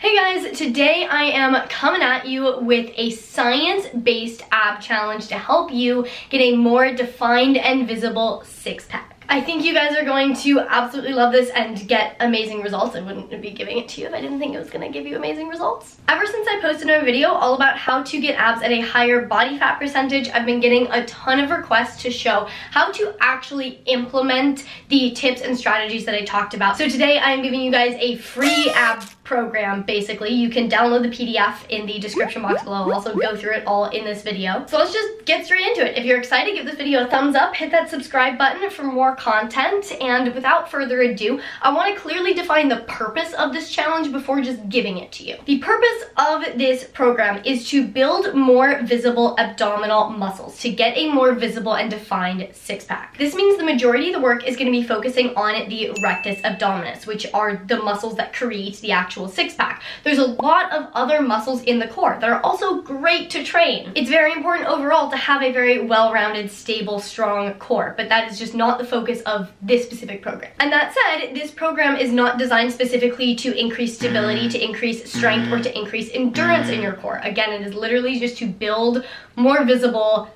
Hey guys, today I am coming at you with a science-based ab challenge to help you get a more defined and visible six-pack. I think you guys are going to absolutely love this and get amazing results. I wouldn't be giving it to you if I didn't think it was going to give you amazing results. Ever since I posted a video all about how to get abs at a higher body fat percentage, I've been getting a ton of requests to show how to actually implement the tips and strategies that I talked about. So today I am giving you guys a free ab program. Basically, you can download the PDF in the description box below. I'll also go through it all in this video. So let's just get straight into it. If you're excited, give this video a thumbs up, hit that subscribe button for more content, and without further ado, I want to clearly define the purpose of this challenge before just giving it to you. The purpose of this program is to build more visible abdominal muscles, to get a more visible and defined six-pack. This means the majority of the work is going to be focusing on the rectus abdominis, which are the muscles that create the actual six-pack. There's a lot of other muscles in the core that are also great to train. It's very important overall to have a very well-rounded, stable, strong core, but that is just not the focus of this specific program. And that said, this program is not designed specifically to increase stability, to increase strength, or to increase endurance in your core. Again, it is literally just to build more visible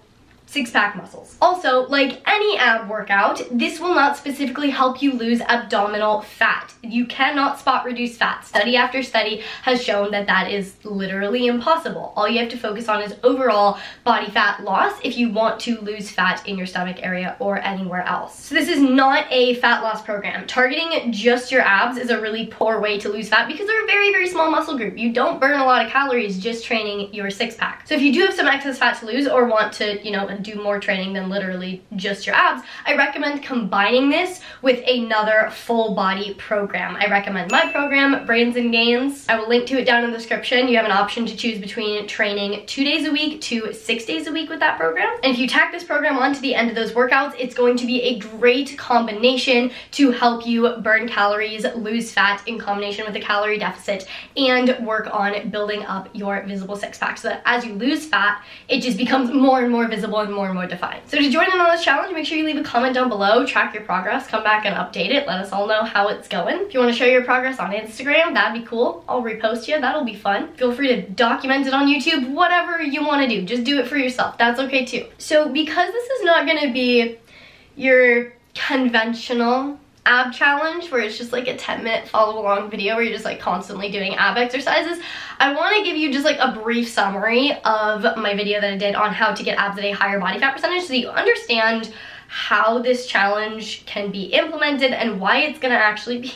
six-pack muscles. Also, like any ab workout, this will not specifically help you lose abdominal fat. You cannot spot reduce fat. Study after study has shown that that is literally impossible. All you have to focus on is overall body fat loss if you want to lose fat in your stomach area or anywhere else. So this is not a fat loss program. Targeting just your abs is a really poor way to lose fat because they're a very, very small muscle group. You don't burn a lot of calories just training your six-pack. So if you do have some excess fat to lose or want to, do more training than literally just your abs, I recommend combining this with another full body program. I recommend my program, Brains and Gains. I will link to it down in the description. You have an option to choose between training 2 days a week to 6 days a week with that program. And if you tack this program on to the end of those workouts, it's going to be a great combination to help you burn calories, lose fat in combination with a calorie deficit, and work on building up your visible six-pack so that as you lose fat, it just becomes more and more visible and more defined. So to join in on this challenge, make sure you leave a comment down below, track your progress, come back and update it, let us all know how it's going. If you want to share your progress on Instagram, that'd be cool. I'll repost you, that'll be fun. Feel free to document it on YouTube, whatever you want to do, just do it for yourself, that's okay too. So because this is not going to be your conventional ab challenge where it's just like a 10-minute follow along video where you're just like constantly doing ab exercises, I want to give you just like a brief summary of my video that I did on how to get abs at a higher body fat percentage so that you understand how this challenge can be implemented and why it's going to actually be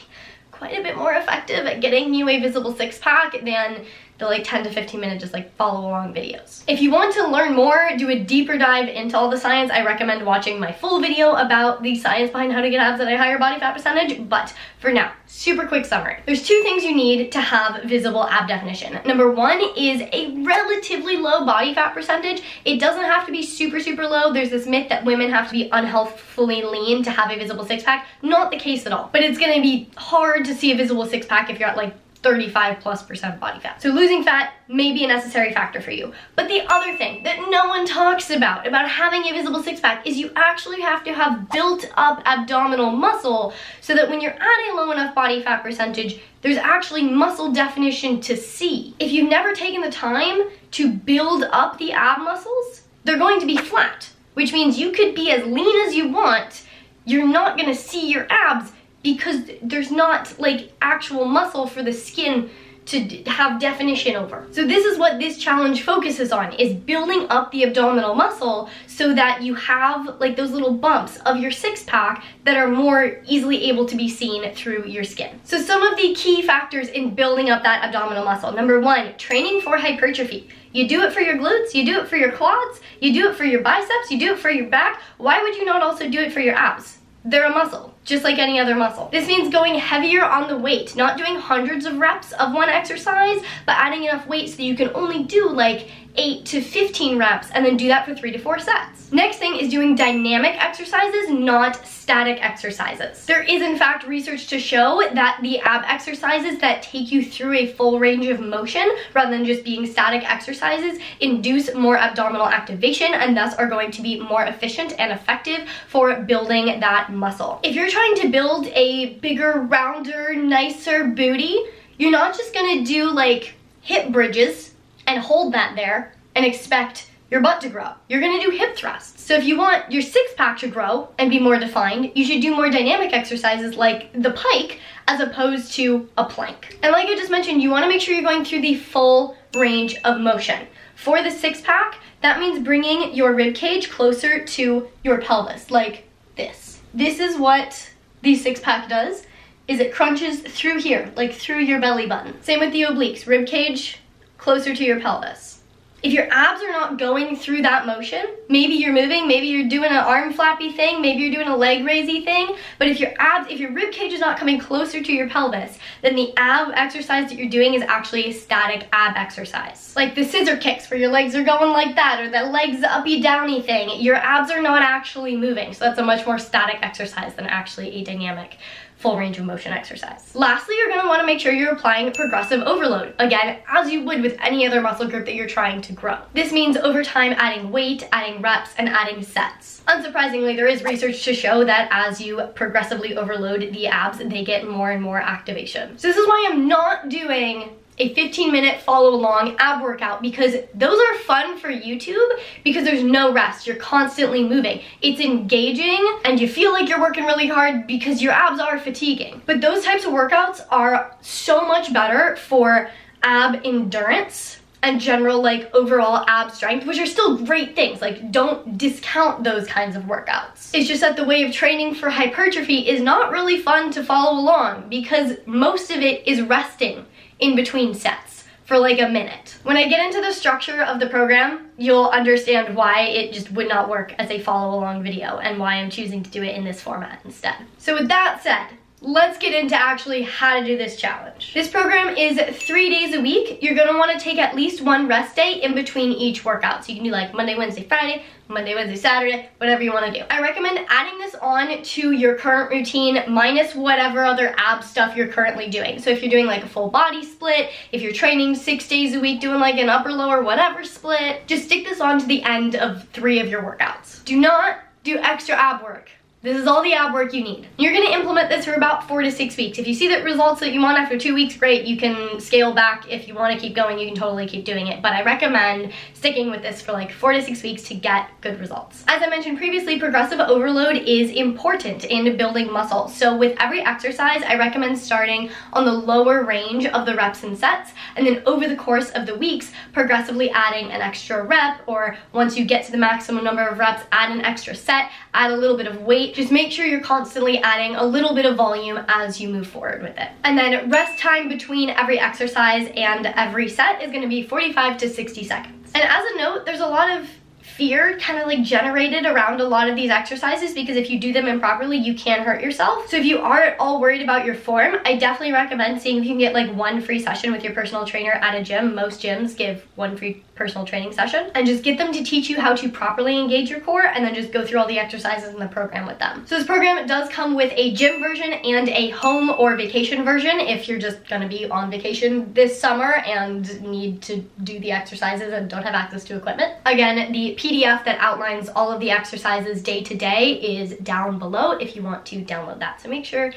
quite a bit more effective at getting you a visible six-pack than the like 10 to 15 minute just like follow along videos. If you want to learn more, do a deeper dive into all the science, I recommend watching my full video about the science behind how to get abs at a higher body fat percentage. But for now, super quick summary. There's 2 things you need to have visible ab definition. Number 1 is a relatively low body fat percentage. It doesn't have to be super, super low. There's this myth that women have to be unhealthfully lean to have a visible six-pack. Not the case at all. But it's gonna be hard to see a visible six-pack if you're at like 35+% body fat. So losing fat may be a necessary factor for you. But the other thing that no one talks about having a visible six-pack is you actually have to have built up abdominal muscle so that when you're at a low enough body fat percentage, there's actually muscle definition to see. If you've never taken the time to build up the ab muscles, they're going to be flat, which means you could be as lean as you want, you're not gonna see your abs because there's not like actual muscle for the skin to have definition over. So this is what this challenge focuses on, is building up the abdominal muscle so that you have like those little bumps of your six-pack that are more easily able to be seen through your skin. So some of the key factors in building up that abdominal muscle. Number 1, training for hypertrophy. You do it for your glutes, you do it for your quads, you do it for your biceps, you do it for your back. Why would you not also do it for your abs? They're a muscle, just like any other muscle. This means going heavier on the weight, not doing hundreds of reps of one exercise, but adding enough weight so that you can only do like 8 to 15 reps and then do that for 3 to 4 sets. Next thing is doing dynamic exercises, not static exercises. There is in fact research to show that the ab exercises that take you through a full range of motion rather than just being static exercises induce more abdominal activation and thus are going to be more efficient and effective for building that muscle. If you're trying to build a bigger, rounder, nicer booty, You're not just gonna do like hip bridges and hold that there and expect your butt to grow. You're gonna do hip thrusts. So if you want your six pack to grow and be more defined, you should do more dynamic exercises like the pike as opposed to a plank. And like I just mentioned, you wanna make sure you're going through the full range of motion. For the six pack, that means bringing your rib cage closer to your pelvis, like this. This is what the six pack does, is it crunches through here, like through your belly button. Same with the obliques, rib cage closer to your pelvis. If your abs are not going through that motion, maybe you're moving, maybe you're doing an arm flappy thing, maybe you're doing a leg raisy thing, but if your rib cage is not coming closer to your pelvis, then the ab exercise that you're doing is actually a static ab exercise. Like the scissor kicks where your legs are going like that, or the legs uppy downy thing, your abs are not actually moving. So that's a much more static exercise than actually a dynamic full range of motion exercise. Lastly, you're gonna wanna make sure you're applying progressive overload. Again, as you would with any other muscle group that you're trying to grow. This means over time adding weight, adding reps, and adding sets. Unsurprisingly, there is research to show that as you progressively overload the abs, they get more and more activation. So this is why I'm not doing a 15-minute follow-along ab workout, because those are fun for YouTube because there's no rest. You're constantly moving. It's engaging and you feel like you're working really hard because your abs are fatiguing. But those types of workouts are so much better for ab endurance and general like overall ab strength, which are still great things. Like, don't discount those kinds of workouts. It's just that the way of training for hypertrophy is not really fun to follow along because most of it is resting in between sets for like a minute. When I get into the structure of the program, you'll understand why it just would not work as a follow along video and why I'm choosing to do it in this format instead. So with that said, let's get into actually how to do this challenge. This program is 3 days a week. You're gonna wanna take at least one rest day in between each workout. So you can do like Monday, Wednesday, Friday, Monday, Wednesday, Saturday, whatever you wanna do. I recommend adding this on to your current routine minus whatever other ab stuff you're currently doing. So if you're doing like a full body split, if you're training 6 days a week doing like an upper lower whatever split, just stick this on to the end of 3 of your workouts. Do not do extra ab work. This is all the ab work you need. You're gonna implement this for about 4 to 6 weeks. If you see the results that you want after 2 weeks, great. You can scale back. If you wanna keep going, you can totally keep doing it. But I recommend sticking with this for like 4 to 6 weeks to get good results. As I mentioned previously, progressive overload is important in building muscle. So with every exercise, I recommend starting on the lower range of the reps and sets, and then over the course of the weeks, progressively adding an extra rep, or once you get to the maximum number of reps, add an extra set, add a little bit of weight. Just make sure you're constantly adding a little bit of volume as you move forward with it. And then rest time between every exercise and every set is gonna be 45 to 60 seconds. And as a note, there's a lot of fear kind of like generated around a lot of these exercises because if you do them improperly, you can hurt yourself. So if you are at all worried about your form, I definitely recommend seeing if you can get like 1 free session with your personal trainer at a gym. Most gyms give 1 free personal training session, and just get them to teach you how to properly engage your core and then just go through all the exercises in the program with them. So this program does come with a gym version and a home or vacation version if you're just gonna be on vacation this summer and need to do the exercises and don't have access to equipment. Again, the PDF that outlines all of the exercises day to day is down below if you want to download that. So make sure,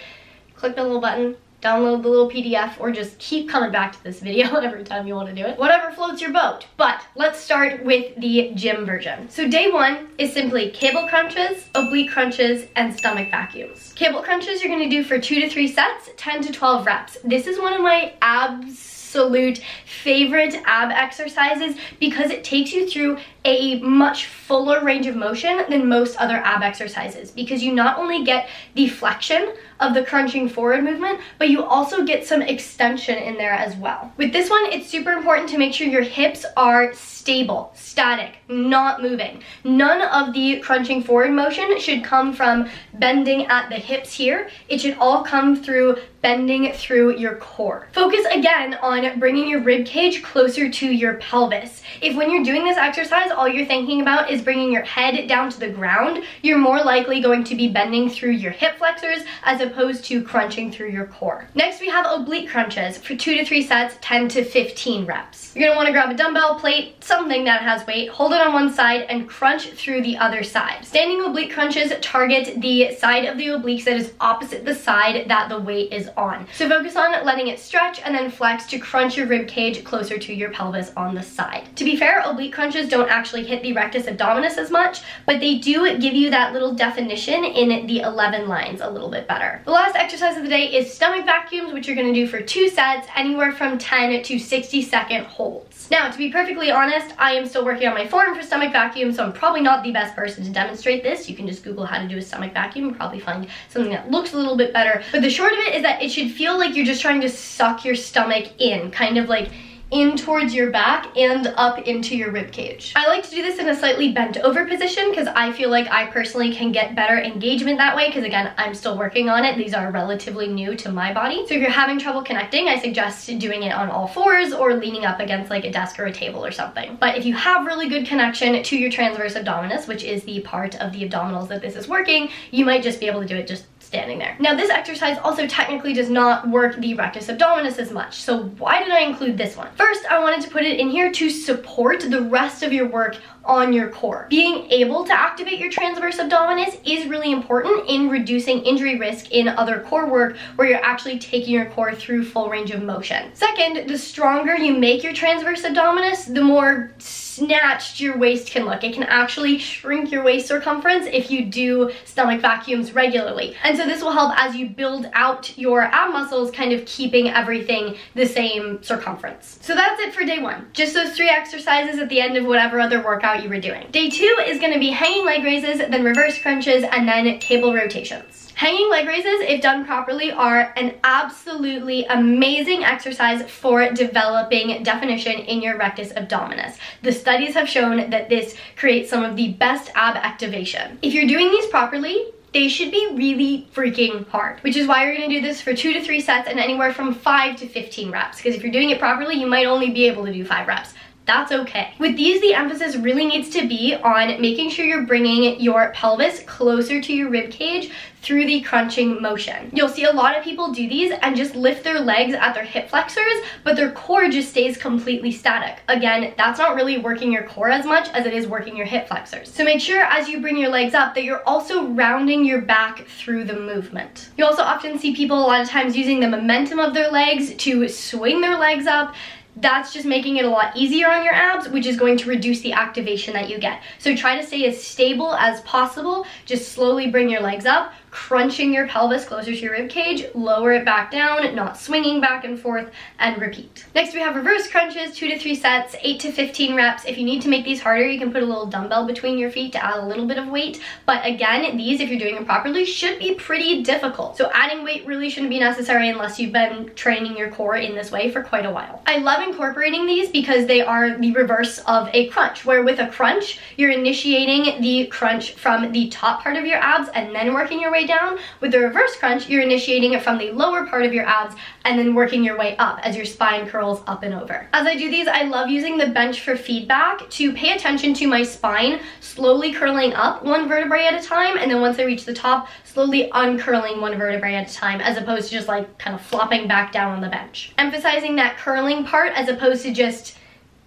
click the little button, download the little PDF, or just keep coming back to this video every time you want to do it. Whatever floats your boat. But let's start with the gym version. So day 1 is simply cable crunches, oblique crunches, and stomach vacuums. Cable crunches you're going to do for 2 to 3 sets, 10 to 12 reps. This is one of my absolute favorite ab exercises because it takes you through a much fuller range of motion than most other ab exercises, because you not only get the flexion of the crunching forward movement, but you also get some extension in there as well. With this one, it's super important to make sure your hips are stable, static, not moving. None of the crunching forward motion should come from bending at the hips here. It should all come through bending through your core. Focus again on bringing your rib cage closer to your pelvis. If when you're doing this exercise, all you're thinking about is bringing your head down to the ground, you're more likely going to be bending through your hip flexors as opposed to crunching through your core. Next, we have oblique crunches for 2 to 3 sets, 10 to 15 reps. You're gonna wanna grab a dumbbell, plate, something that has weight, hold it on one side, and crunch through the other side. Standing oblique crunches target the side of the obliques that is opposite the side that the weight is on. So focus on letting it stretch and then flex to crunch your rib cage closer to your pelvis on the side. To be fair, oblique crunches don't actually hit the rectus abdominis as much, but they do give you that little definition in the 11 lines a little bit better. The last exercise of the day is stomach vacuums, which you're going to do for 2 sets, anywhere from 10 to 60-second holds. Now, to be perfectly honest, I am still working on my form for stomach vacuum, so I'm probably not the best person to demonstrate this. You can just Google how to do a stomach vacuum and probably find something that looks a little bit better. But the short of it is that it should feel like you're just trying to suck your stomach in, kind of like in towards your back and up into your rib cage. I like to do this in a slightly bent over position because I feel like I personally can get better engagement that way, because again, I'm still working on it. These are relatively new to my body. So if you're having trouble connecting, I suggest doing it on all fours or leaning up against like a desk or a table or something. But if you have really good connection to your transverse abdominis, which is the part of the abdominals that this is working, you might just be able to do it just standing there. Now, this exercise also technically does not work the rectus abdominis as much. So why did I include this one? First, I wanted to put it in here to support the rest of your work on your core. Being able to activate your transverse abdominis is really important in reducing injury risk in other core work where you're actually taking your core through full range of motion. Second, the stronger you make your transverse abdominis, the more snatched your waist can look. It can actually shrink your waist circumference if you do stomach vacuums regularly. And so this will help as you build out your ab muscles, kind of keeping everything the same circumference. So that's it for day 1. Just those 3 exercises at the end of whatever other workout you were doing. Day 2 is going to be hanging leg raises, then reverse crunches, and then cable rotations. Hanging leg raises, if done properly, are an absolutely amazing exercise for developing definition in your rectus abdominis. The studies have shown that this creates some of the best ab activation. If you're doing these properly, they should be really freaking hard, which is why you're going to do this for 2 to 3 sets and anywhere from 5 to 15 reps, because if you're doing it properly, you might only be able to do 5 reps. That's okay. With these, the emphasis really needs to be on making sure you're bringing your pelvis closer to your rib cage through the crunching motion. You'll see a lot of people do these and just lift their legs at their hip flexors, but their core just stays completely static. Again, that's not really working your core as much as it is working your hip flexors. So make sure as you bring your legs up that you're also rounding your back through the movement. You also often see people a lot of times using the momentum of their legs to swing their legs up. That's just making it a lot easier on your abs, which is going to reduce the activation that you get. So try to stay as stable as possible. Just slowly bring your legs up, crunching your pelvis closer to your rib cage, lower it back down, not swinging back and forth, and repeat. Next, we have reverse crunches, 2 to 3 sets, 8 to 15 reps. If you need to make these harder, you can put a little dumbbell between your feet to add a little bit of weight. But again, these, if you're doing them properly, should be pretty difficult. So adding weight really shouldn't be necessary unless you've been training your core in this way for quite a while. I love incorporating these because they are the reverse of a crunch, where with a crunch, you're initiating the crunch from the top part of your abs and then working your way down. With the reverse crunch, you're initiating it from the lower part of your abs and then working your way up as your spine curls up and over. As I do these, I love using the bench for feedback to pay attention to my spine slowly curling up 1 vertebrae at a time, and then once I reach the top, slowly uncurling 1 vertebrae at a time, as opposed to just like kind of flopping back down on the bench. Emphasizing that curling part as opposed to just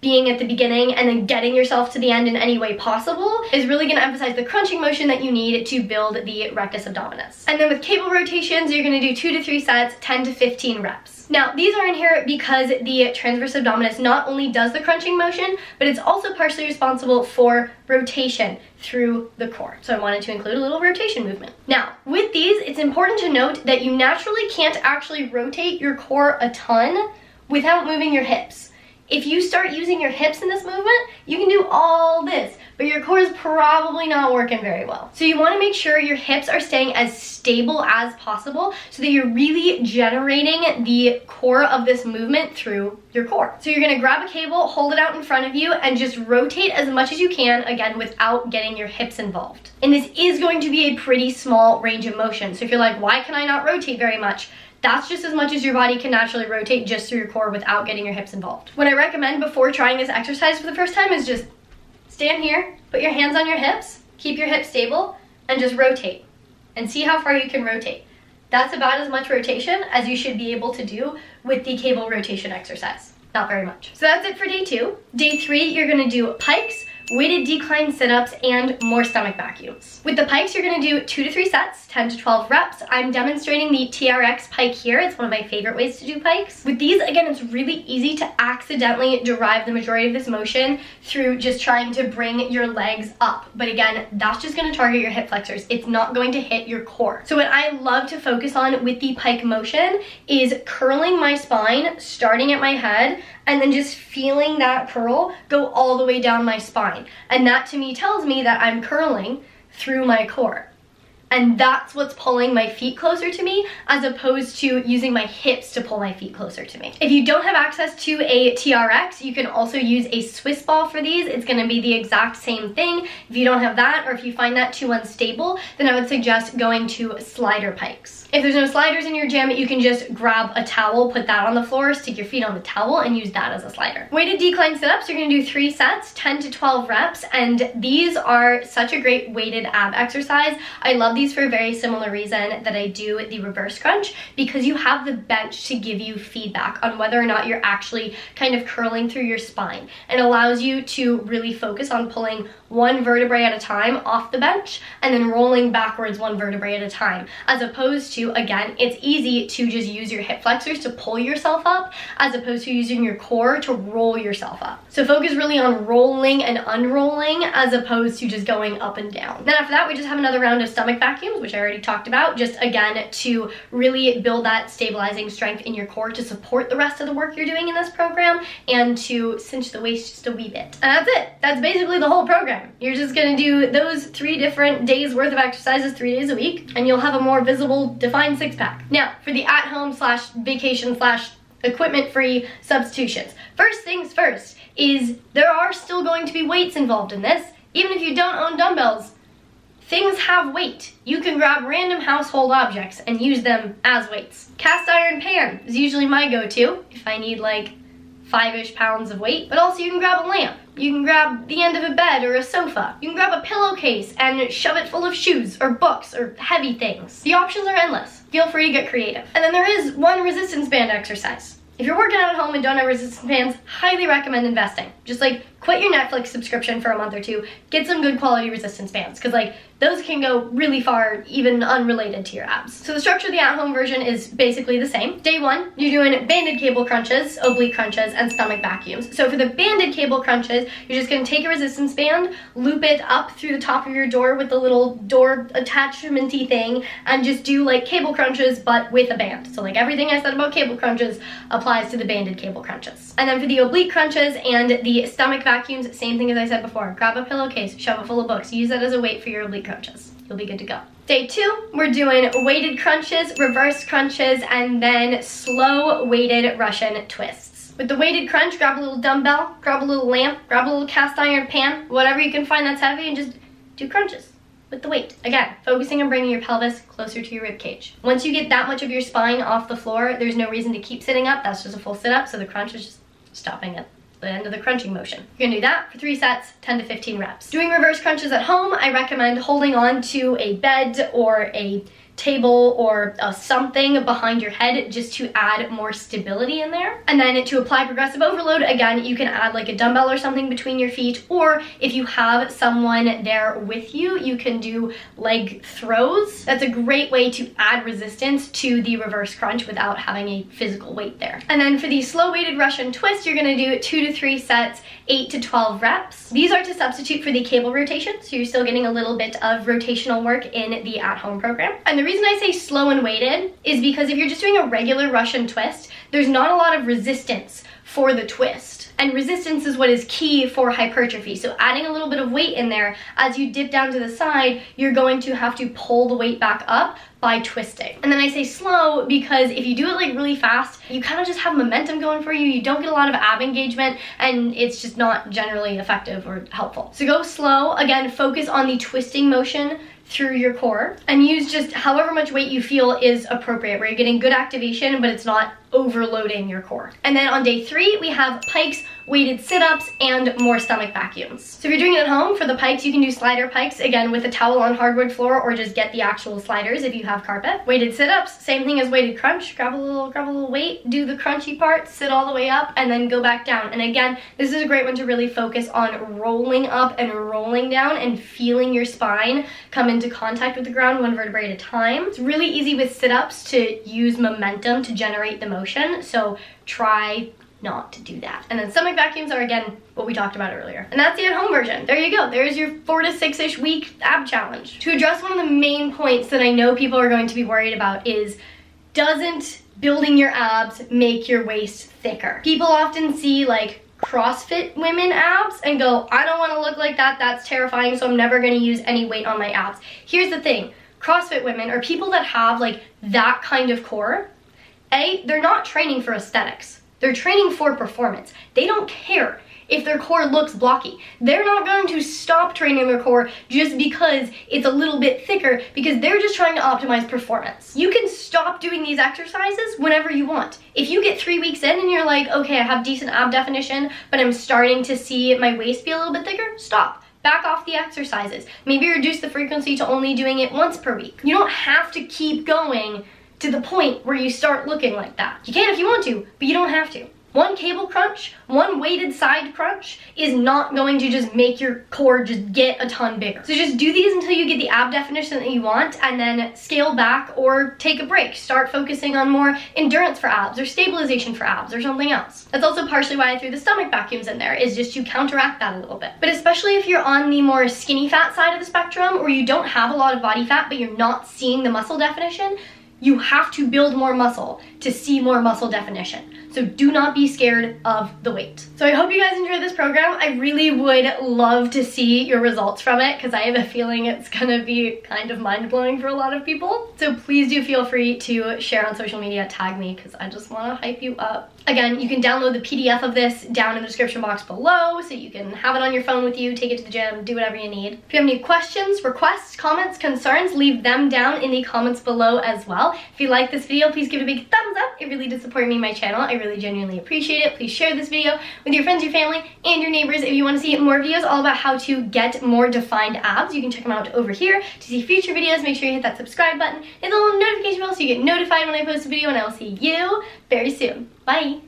being at the beginning and then getting yourself to the end in any way possible is really going to emphasize the crunching motion that you need to build the rectus abdominis. And then with cable rotations, you're going to do 2 to 3 sets, 10 to 15 reps. Now, these are in here because the transverse abdominis not only does the crunching motion, but it's also partially responsible for rotation through the core. So I wanted to include a little rotation movement. Now, with these, it's important to note that you naturally can't actually rotate your core a ton without moving your hips. If you start using your hips in this movement, you can do all this, but your core is probably not working very well. So you want to make sure your hips are staying as stable as possible so that you're really generating the core of this movement through your core. So you're going to grab a cable, hold it out in front of you, and just rotate as much as you can, again, without getting your hips involved. And this is going to be a pretty small range of motion. So if you're like, why can I not rotate very much? That's just as much as your body can naturally rotate just through your core without getting your hips involved. What I recommend before trying this exercise for the first time is just stand here, put your hands on your hips, keep your hips stable, and just rotate. And see how far you can rotate. That's about as much rotation as you should be able to do with the cable rotation exercise. Not very much. So that's it for day 2. Day 3, you're gonna do pikes, weighted decline sit-ups, and more stomach vacuums. With the pikes, you're gonna do 2 to 3 sets, 10 to 12 reps. I'm demonstrating the Trx Pike here. It's one of my favorite ways to do pikes. With these, again, it's really easy to accidentally derive the majority of this motion through just trying to bring your legs up. But again, that's just gonna target your hip flexors. It's not going to hit your core. So what I love to focus on with the pike motion is curling my spine, starting at my head, and then just feeling that curl go all the way down my spine. And that to me tells me that I'm curling through my core. And that's what's pulling my feet closer to me, as opposed to using my hips to pull my feet closer to me. If you don't have access to a TRX, you can also use a Swiss ball for these. It's gonna be the exact same thing. If you don't have that, or if you find that too unstable, then I would suggest going to slider pikes. If there's no sliders in your gym, you can just grab a towel, put that on the floor, stick your feet on the towel, and use that as a slider. Weighted decline sit-ups, you're gonna do 3 sets, 10 to 12 reps, and these are such a great weighted ab exercise. I love these for a very similar reason that I do the reverse crunch, because you have the bench to give you feedback on whether or not you're actually kind of curling through your spine. It allows you to really focus on pulling one vertebrae at a time off the bench and then rolling backwards one vertebrae at a time, as opposed to, again, it's easy to just use your hip flexors to pull yourself up as opposed to using your core to roll yourself up. So focus really on rolling and unrolling as opposed to just going up and down. Then after that, we just have another round of stomach vacuums, which I already talked about, just again to really build that stabilizing strength in your core to support the rest of the work you're doing in this program and to cinch the waist just a wee bit. And that's it. That's basically the whole program. You're just gonna do those 3 different days worth of exercises 3 days a week, and you'll have a more visible, defined six-pack. Now, for the at-home / vacation / equipment-free substitutions. First things first is there are still going to be weights involved in this. Even if you don't own dumbbells, things have weight. You can grab random household objects and use them as weights. Cast iron pan is usually my go-to if I need like 5-ish pounds of weight, but also you can grab a lamp. You can grab the end of a bed or a sofa. You can grab a pillowcase and shove it full of shoes or books or heavy things. The options are endless. Feel free to get creative. And then there is one resistance band exercise. If you're working out at home and don't have resistance bands, highly recommend investing. Just like quit your Netflix subscription for a month or 2, get some good quality resistance bands, because like those can go really far, even unrelated to your abs. So the structure of the at-home version is basically the same. Day 1, you're doing banded cable crunches, oblique crunches, and stomach vacuums. So for the banded cable crunches, you're just gonna take a resistance band, loop it up through the top of your door with the little door attachment-y thing, and just do like cable crunches, but with a band. So like everything I said about cable crunches applies to the banded cable crunches. And then for the oblique crunches and the stomach vacuums, same thing as I said before. Grab a pillowcase, shove it full of books, use that as a weight for your oblique crunches. You'll be good to go. Day 2, we're doing weighted crunches, reverse crunches, and then slow weighted Russian twists. With the weighted crunch, grab a little dumbbell, grab a little lamp, grab a little cast iron pan, whatever you can find that's heavy, and just do crunches with the weight. Again, focusing on bringing your pelvis closer to your rib cage. Once you get that much of your spine off the floor, there's no reason to keep sitting up. That's just a full sit-up, so the crunch is just stopping at the end of the crunching motion. You're gonna do that for 3 sets, 10 to 15 reps. Doing reverse crunches at home, I recommend holding on to a bed or a table or something behind your head just to add more stability in there. And then to apply progressive overload, again, you can add like a dumbbell or something between your feet, or if you have someone there with you, you can do leg throws. That's a great way to add resistance to the reverse crunch without having a physical weight there. And then for the slow weighted Russian twist, you're gonna do 2 to 3 sets, 8 to 12 reps. These are to substitute for the cable rotation, so you're still getting a little bit of rotational work in the at-home program. And the reason I say slow and weighted is because if you're just doing a regular Russian twist, there's not a lot of resistance for the twist. And resistance is what is key for hypertrophy. So adding a little bit of weight in there, as you dip down to the side, you're going to have to pull the weight back up by twisting. And then I say slow because if you do it like really fast, you kind of just have momentum going for you. You don't get a lot of ab engagement, and it's just not generally effective or helpful. So go slow. Again, focus on the twisting motion through your core and use just however much weight you feel is appropriate, where you're getting good activation, but it's not overloading your core. And then on day 3, we have pikes, weighted sit-ups, and more stomach vacuums. So if you're doing it at home, for the pikes, you can do slider pikes, again, with a towel on hardwood floor, or just get the actual sliders if you have carpet. Weighted sit-ups, same thing as weighted crunch. Grab a little weight, do the crunchy part, sit all the way up, and then go back down. And again, this is a great one to really focus on rolling up and rolling down and feeling your spine come into contact with the ground, one vertebrae at a time. It's really easy with sit-ups to use momentum to generate the motion, so try not to do that. And then stomach vacuums are, again, what we talked about earlier. And that's the at-home version. There you go. There's your 4 to 6-ish week ab challenge. To address one of the main points that I know people are going to be worried about is, doesn't building your abs make your waist thicker? People often see like CrossFit women abs and go, I don't want to look like that. That's terrifying, so I'm never going to use any weight on my abs. Here's the thing. CrossFit women, or people that have like that kind of core, they're not training for aesthetics. They're training for performance. They don't care if their core looks blocky. They're not going to stop training their core just because it's a little bit thicker, because they're just trying to optimize performance. You can stop doing these exercises whenever you want. If you get 3 weeks in and you're like, okay, I have decent ab definition, but I'm starting to see my waist be a little bit thicker, stop. Back off the exercises. Maybe reduce the frequency to only doing it once per week. You don't have to keep going to the point where you start looking like that. You can if you want to, but you don't have to. One cable crunch, one weighted side crunch is not going to just make your core just get a ton bigger. So just do these until you get the ab definition that you want, and then scale back or take a break. Start focusing on more endurance for abs or stabilization for abs or something else. That's also partially why I threw the stomach vacuums in there, is just to counteract that a little bit. But especially if you're on the more skinny fat side of the spectrum, or you don't have a lot of body fat but you're not seeing the muscle definition, you have to build more muscle to see more muscle definition. So do not be scared of the weight. So I hope you guys enjoyed this program. I really would love to see your results from it, because I have a feeling it's gonna be kind of mind-blowing for a lot of people. So please do feel free to share on social media, tag me, because I just wanna hype you up. Again, you can download the PDF of this down in the description box below, so you can have it on your phone with you, take it to the gym, do whatever you need. If you have any questions, requests, comments, concerns, leave them down in the comments below as well. If you like this video, please give it a big thumbs up. It really does support me and my channel. I really genuinely appreciate it. Please share this video with your friends, your family, and your neighbors. If you want to see more videos all about how to get more defined abs, you can check them out over here. To see future videos, make sure you hit that subscribe button and the little notification bell so you get notified when I post a video, and I will see you very soon. Bye!